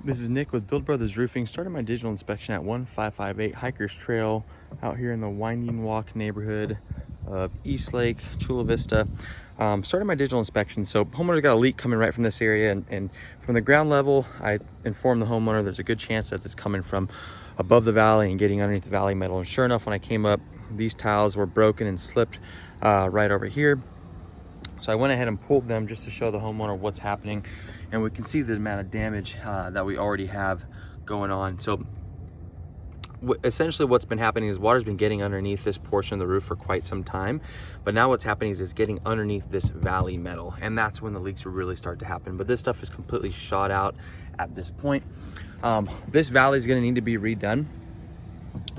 This is Nick with Build Brothers Roofing. Started my digital inspection at 1558 Hikers Trail out here in the Winding Walk neighborhood of East Lake, Chula Vista. Started my digital inspection. So homeowner got a leak coming right from this area, and from the ground level, I informed the homeowner there's a good chance that it's coming from above the valley and getting underneath the valley metal. And sure enough, when I came up, these tiles were broken and slipped right over here. So I went ahead and pulled them just to show the homeowner what's happening, and we can see the amount of damage that we already have going on. So essentially what's been happening is water's been getting underneath this portion of the roof for quite some time, but now what's happening is it's getting underneath this valley metal, and that's when the leaks will really start to happen. But this stuff is completely shot out at this point. This valley is going to need to be redone.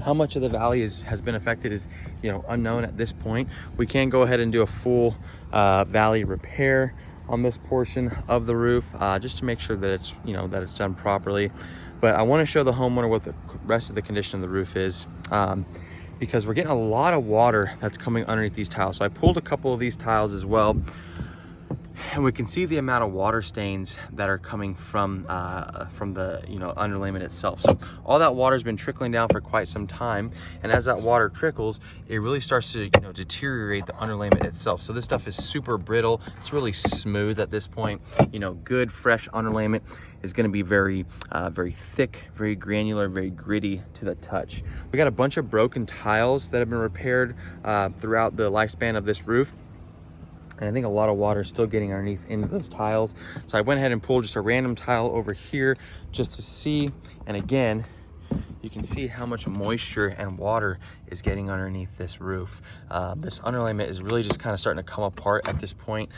How much of the valley has been affected is, unknown at this point. We can go ahead and do a full valley repair on this portion of the roof, just to make sure that it's, that it's done properly. But I want to show the homeowner what the rest of the condition of the roof is, because we're getting a lot of water that's coming underneath these tiles. So I pulled a couple of these tiles as well, and we can see the amount of water stains that are coming from the underlayment itself. So all that water has been trickling down for quite some time, and as that water trickles, it really starts to deteriorate the underlayment itself. So this stuff is super brittle. It's really smooth at this point. Good fresh underlayment is going to be very very thick, very granular, very gritty to the touch. We got a bunch of broken tiles that have been repaired throughout the lifespan of this roof. And I think a lot of water is still getting underneath into those tiles. So I went ahead and pulled just a random tile over here just to see. And again, you can see how much moisture and water is getting underneath this roof. This underlayment is really just kind of starting to come apart at this point.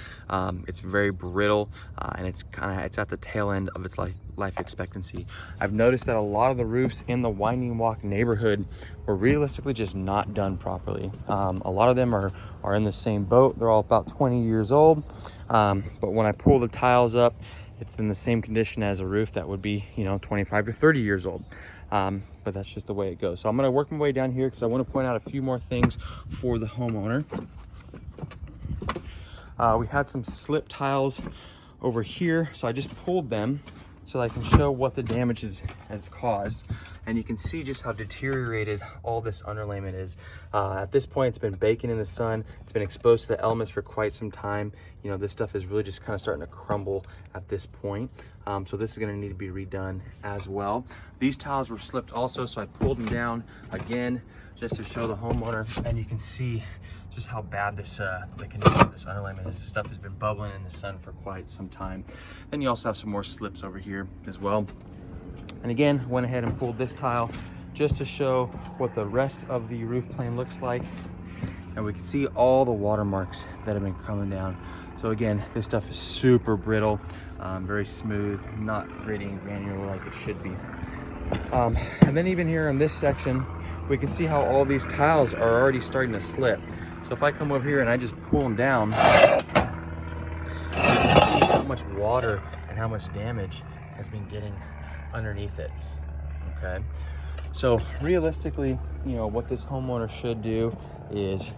It's very brittle, and it's at the tail end of its life expectancy. I've noticed that a lot of the roofs in the Winding Walk neighborhood were realistically just not done properly. A lot of them are in the same boat. They're all about 20 years old. But when I pull the tiles up, it's in the same condition as a roof that would be 25 to 30 years old. But that's just the way it goes. So I'm going to work my way down here because I want to point out a few more things for the homeowner. We had some slip tiles over here, so I just pulled them so I can show what the damage has caused. And you can see just how deteriorated all this underlayment is. At this point, it's been baking in the sun. It's been exposed to the elements for quite some time. This stuff is really just kind of starting to crumble at this point. So this is going to need to be redone as well. These tiles were slipped also, so I pulled them down again just to show the homeowner. And you can see just how bad this the condition of this underlayment is. This stuff has been bubbling in the sun for quite some time. Then you also have some more slips over here as well. And again, went ahead and pulled this tile just to show what the rest of the roof plane looks like. And we can see all the watermarks that have been coming down. So again, this stuff is super brittle, very smooth, not gritty and granular like it should be. And then even here in this section, we can see how all these tiles are already starting to slip. So if I come over here and I just pull them down, you can see how much water and how much damage has been getting underneath it. Okay, so realistically, what this homeowner should do is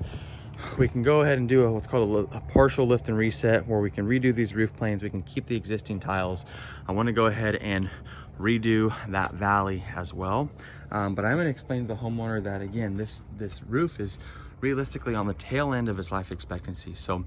we can go ahead and do what's called a partial lift and reset, where we can redo these roof planes. We can keep the existing tiles. I want to go ahead and redo that valley as well, but I'm going to explain to the homeowner that again, this roof is realistically on the tail end of its life expectancy. So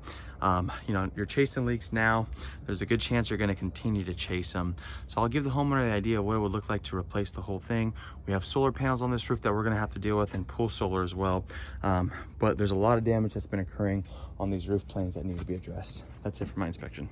you're chasing leaks now, there's a good chance you're going to continue to chase them. So I'll give the homeowner the idea of what it would look like to replace the whole thing. We have solar panels on this roof that we're going to have to deal with, and pool solar as well. But there's a lot of damage that's been occurring on these roof planes that need to be addressed. That's it for my inspection.